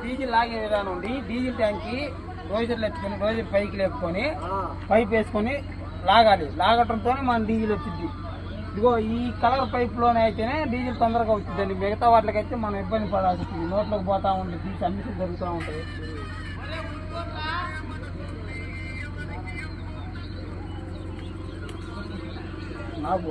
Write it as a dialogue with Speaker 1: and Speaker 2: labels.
Speaker 1: Diesel లాగే విధానం ఉంది. డీజిల్ ట్యాంక్కి రోజులు ఎత్తుకొని రోజులు పైకి లేపుకొని పైప్ వేసుకొని లాగాలి. లాగటంతో మన డీజిల్ వచ్చింది. ఇదిగో ఈ కలర్ పైప్లోనే అయితేనే డీజిల్ తొందరగా వచ్చిందండి. మిగతా వాటికైతే మనం ఇబ్బంది పడాల్సి వస్తుంది. నోట్లోకి పోతా ఉంటుంది, తీసి అన్నిటికీ జరుగుతూ ఉంటుంది. ఆగు